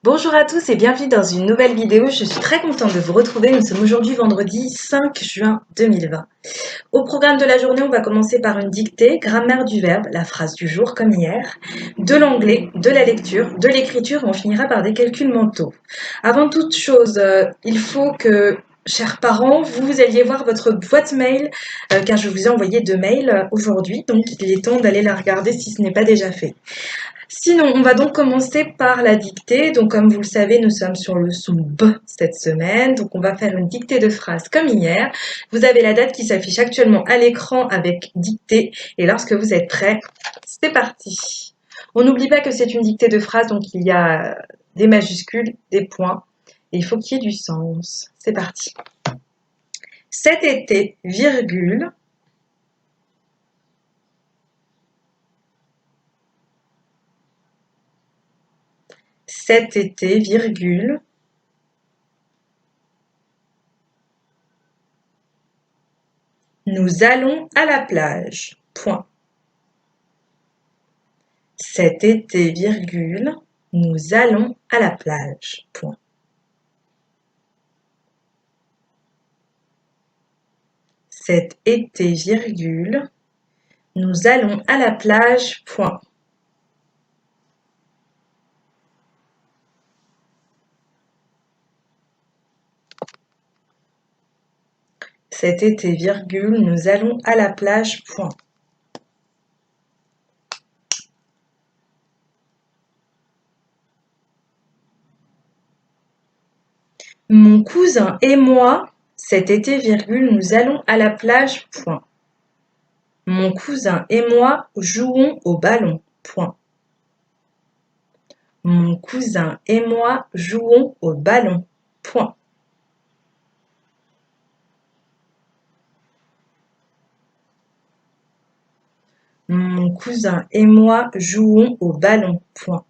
Bonjour à tous et bienvenue dans une nouvelle vidéo. Je suis très contente de vous retrouver. Nous sommes aujourd'hui vendredi 5 juin 2020. Au programme de la journée, on va commencer par une dictée, grammaire du verbe, la phrase du jour comme hier, de l'anglais, de la lecture, de l'écriture et on finira par des calculs mentaux. Avant toute chose, il faut que, chers parents, vous alliez voir votre boîte mail car je vous ai envoyé 2 mails aujourd'hui, donc il est temps d'aller la regarder si ce n'est pas déjà fait. Sinon, on va donc commencer par la dictée. Donc, comme vous le savez, nous sommes sur le son B cette semaine. Donc, on va faire une dictée de phrases comme hier. Vous avez la date qui s'affiche actuellement à l'écran avec dictée. Et lorsque vous êtes prêts, c'est parti. On n'oublie pas que c'est une dictée de phrases, donc il y a des majuscules, des points. Et il faut qu'il y ait du sens. C'est parti. Cet été, virgule, cet été, virgule, nous allons à la plage. Point. Cet été, virgule, nous allons à la plage. Point. Cet été, virgule, nous allons à la plage. Point. Cet été, virgule, nous allons à la plage. Point. Mon cousin et moi, cet été, virgule, nous allons à la plage. Point. Mon cousin et moi jouons au ballon. Point. Mon cousin et moi jouons au ballon. Point. Mon cousin et moi jouons au ballon. Point.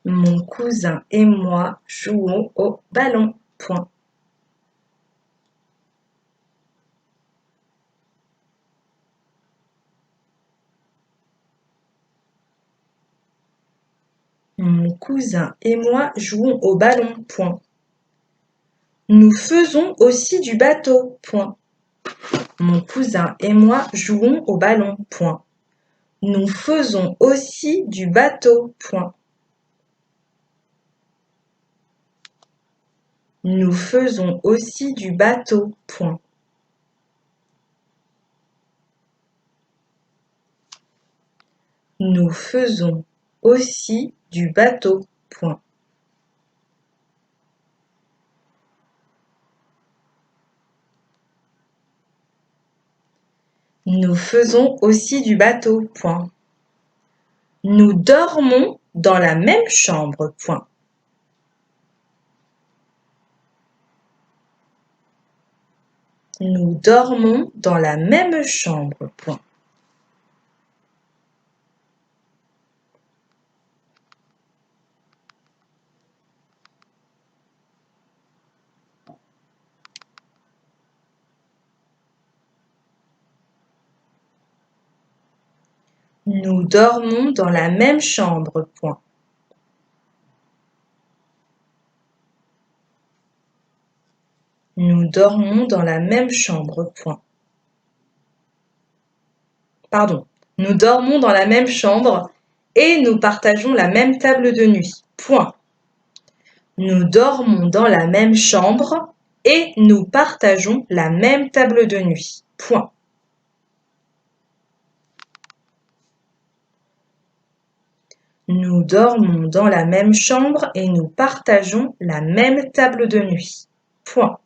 Mon cousin et moi jouons au ballon. Point. Mon cousin et moi jouons au ballon. Point. Nous faisons aussi du bateau. Point. Mon cousin et moi jouons au ballon. Point. Nous faisons aussi du bateau. Point. Nous faisons aussi du bateau. Point. Nous faisons aussi du bateau. Point. Nous faisons aussi du bateau. Point. Nous dormons dans la même chambre. Point. Nous dormons dans la même chambre. Point. Nous dormons dans la même chambre. Point. Nous dormons dans la même chambre. Point. Pardon. Nous dormons dans la même chambre et nous partageons la même table de nuit. Point. Nous dormons dans la même chambre et nous partageons la même table de nuit. Point. Nous dormons dans la même chambre et nous partageons la même table de nuit. Point.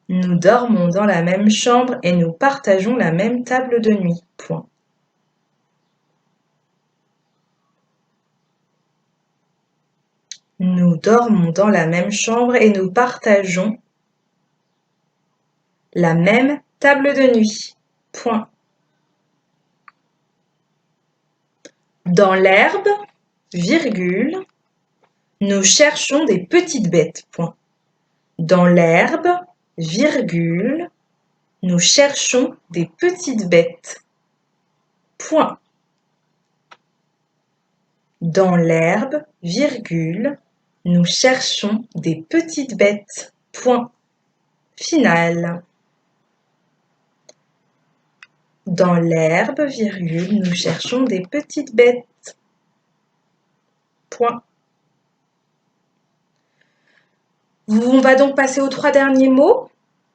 Nous dormons dans la même chambre et nous partageons la même table de nuit. Point. Nous dormons dans la même chambre et nous partageons la même table de nuit. Point. Dans l'herbe, virgule, nous cherchons des petites bêtes, point. Dans l'herbe, virgule, nous cherchons des petites bêtes, point. Dans l'herbe, virgule, nous cherchons des petites bêtes, point. Final. Dans l'herbe, virgule, nous cherchons des petites bêtes, point. On va donc passer aux 3 derniers mots.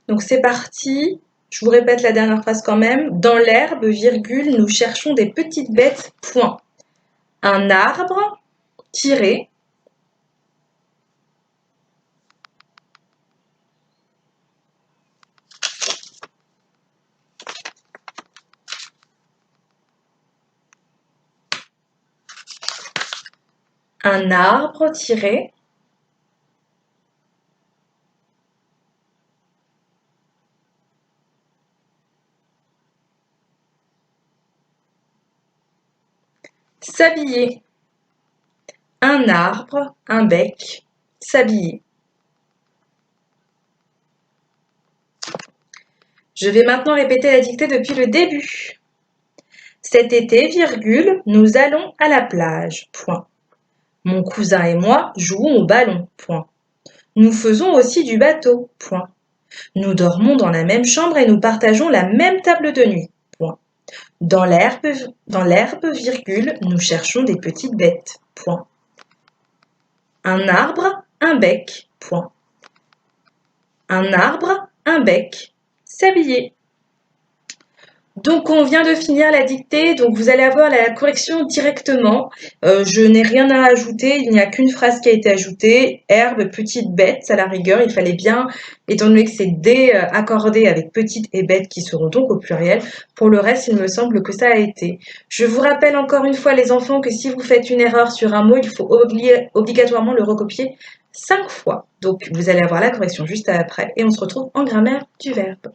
Donc c'est parti. Je vous répète la dernière phrase quand même. Dans l'herbe, virgule, nous cherchons des petites bêtes, point. Un arbre, tiré. Un arbre, tiré. S'habiller. Un arbre, un bec, s'habiller. Je vais maintenant répéter la dictée depuis le début. Cet été, virgule, nous allons à la plage, point. Mon cousin et moi jouons au ballon, point. Nous faisons aussi du bateau, point. Nous dormons dans la même chambre et nous partageons la même table de nuit, point. Dans l'herbe, virgule, nous cherchons des petites bêtes, point. Un arbre, un bec, point. Un arbre, un bec, s'habiller. Donc on vient de finir la dictée, donc vous allez avoir la correction directement. Je n'ai rien à ajouter, il n'y a qu'une phrase qui a été ajoutée. Herbe, petite bête, à la rigueur, il fallait bien, étant donné que c'est des accordé avec petite et bête qui seront donc au pluriel. Pour le reste, il me semble que ça a été. Je vous rappelle encore une fois les enfants que si vous faites une erreur sur un mot, il faut obligatoirement le recopier 5 fois. Donc vous allez avoir la correction juste après et on se retrouve en grammaire du verbe.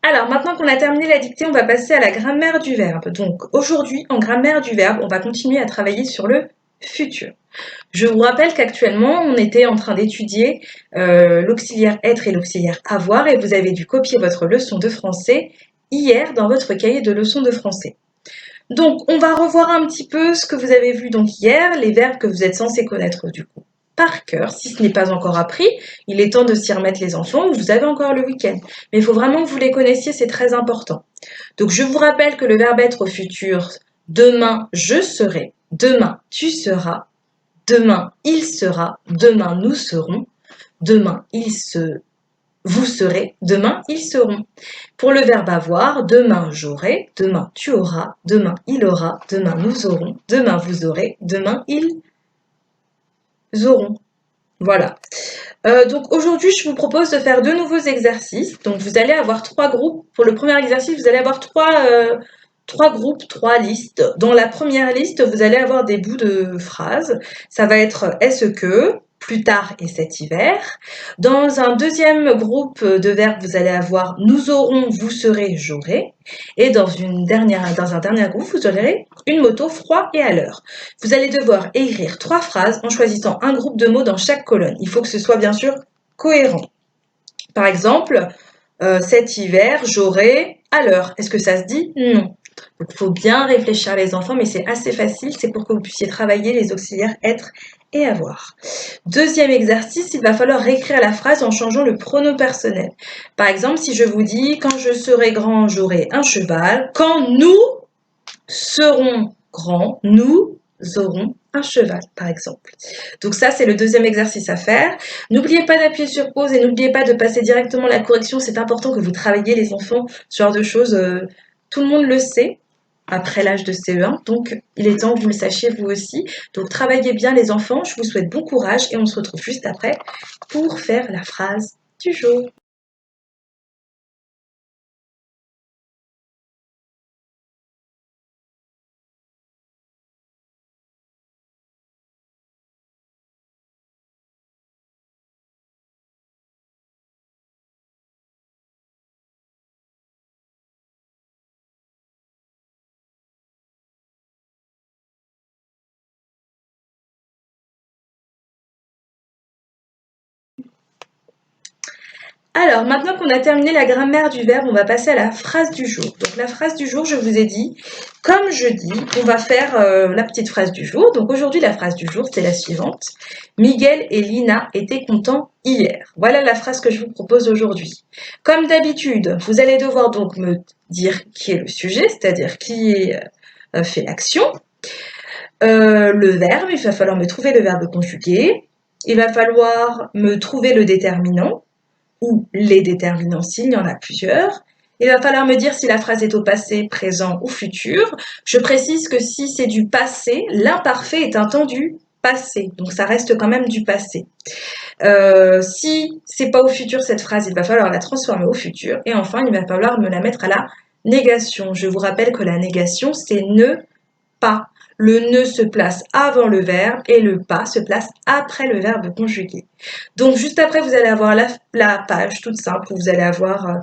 Alors, maintenant qu'on a terminé la dictée, on va passer à la grammaire du verbe. Donc, aujourd'hui, en grammaire du verbe, on va continuer à travailler sur le futur. Je vous rappelle qu'actuellement, on était en train d'étudier l'auxiliaire être et l'auxiliaire avoir et vous avez dû copier votre leçon de français hier dans votre cahier de leçons de français. Donc, on va revoir un petit peu ce que vous avez vu donc hier, les verbes que vous êtes censés connaître du coup par cœur. Si ce n'est pas encore appris, il est temps de s'y remettre les enfants, vous avez encore le week-end. Mais il faut vraiment que vous les connaissiez, c'est très important. Donc, je vous rappelle que le verbe être au futur, demain je serai, demain tu seras, demain il sera, demain nous serons, demain vous serez, demain ils seront. Pour le verbe avoir, demain j'aurai, demain tu auras, demain il aura, demain nous aurons, demain vous aurez, demain ils auront. Voilà. Donc aujourd'hui, je vous propose de faire 2 nouveaux exercices. Donc vous allez avoir 3 groupes. Pour le premier exercice, vous allez avoir 3 groupes, 3 listes. Dans la première liste, vous allez avoir des bouts de phrases. Ça va être est-ce que, plus tard et cet hiver. Dans un deuxième groupe de verbes, vous allez avoir nous aurons, vous serez, j'aurai. Et dans un dernier groupe, vous aurez une moto, froid et à l'heure. Vous allez devoir écrire 3 phrases en choisissant un groupe de mots dans chaque colonne. Il faut que ce soit bien sûr cohérent. Par exemple, cet hiver, j'aurai à l'heure. Est-ce que ça se dit? Non. Donc, il faut bien réfléchir les enfants, mais c'est assez facile. C'est pour que vous puissiez travailler les auxiliaires être et avoir. Deuxième exercice, il va falloir réécrire la phrase en changeant le pronom personnel. Par exemple, si je vous dis « Quand je serai grand, j'aurai un cheval », quand nous serons grands, nous aurons un cheval, par exemple. Donc ça, c'est le deuxième exercice à faire. N'oubliez pas d'appuyer sur pause et n'oubliez pas de passer directement la correction. C'est important que vous travailliez les enfants, ce genre de choses. Tout le monde le sait après l'âge de CE1, donc il est temps que vous le sachiez vous aussi. Donc travaillez bien les enfants, je vous souhaite bon courage et on se retrouve juste après pour faire la phrase du jour. Alors, maintenant qu'on a terminé la grammaire du verbe, on va passer à la phrase du jour. Donc, la phrase du jour, je vous ai dit, comme jeudi, on va faire la petite phrase du jour. Donc, aujourd'hui, la phrase du jour, c'est la suivante. Miguel et Lina étaient contents hier. Voilà la phrase que je vous propose aujourd'hui. Comme d'habitude, vous allez devoir donc me dire qui est le sujet, c'est-à-dire qui fait l'action. Le verbe, il va falloir me trouver le verbe conjugué. Il va falloir me trouver le déterminant ou les déterminants s'il y en a plusieurs. Il va falloir me dire si la phrase est au passé, présent ou futur. Je précise que si c'est du passé, l'imparfait est un temps du passé. Donc ça reste quand même du passé. Si c'est pas au futur cette phrase, il va falloir la transformer au futur. Et enfin, il va falloir me la mettre à la négation. Je vous rappelle que la négation, c'est ne pas. Le ne se place avant le verbe et le pas se place après le verbe conjugué. Donc juste après, vous allez avoir la page toute simple où vous allez avoir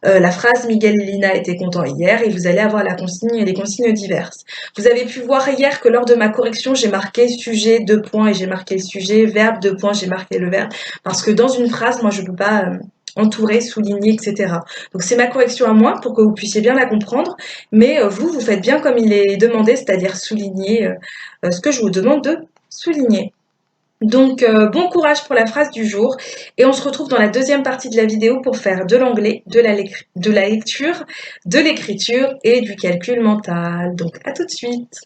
la phrase Miguel et Lina étaient contents hier et vous allez avoir la consigne et les consignes diverses. Vous avez pu voir hier que lors de ma correction, j'ai marqué sujet, 2 points et j'ai marqué le sujet, verbe, 2 points, j'ai marqué le verbe. Parce que dans une phrase, moi, je ne peux pas entourer, souligner, etc. Donc c'est ma correction à moi pour que vous puissiez bien la comprendre, mais vous faites bien comme il est demandé, c'est-à-dire souligner ce que je vous demande de souligner. Donc bon courage pour la phrase du jour et on se retrouve dans la deuxième partie de la vidéo pour faire de l'anglais, de la lecture, de l'écriture et du calcul mental. Donc à tout de suite.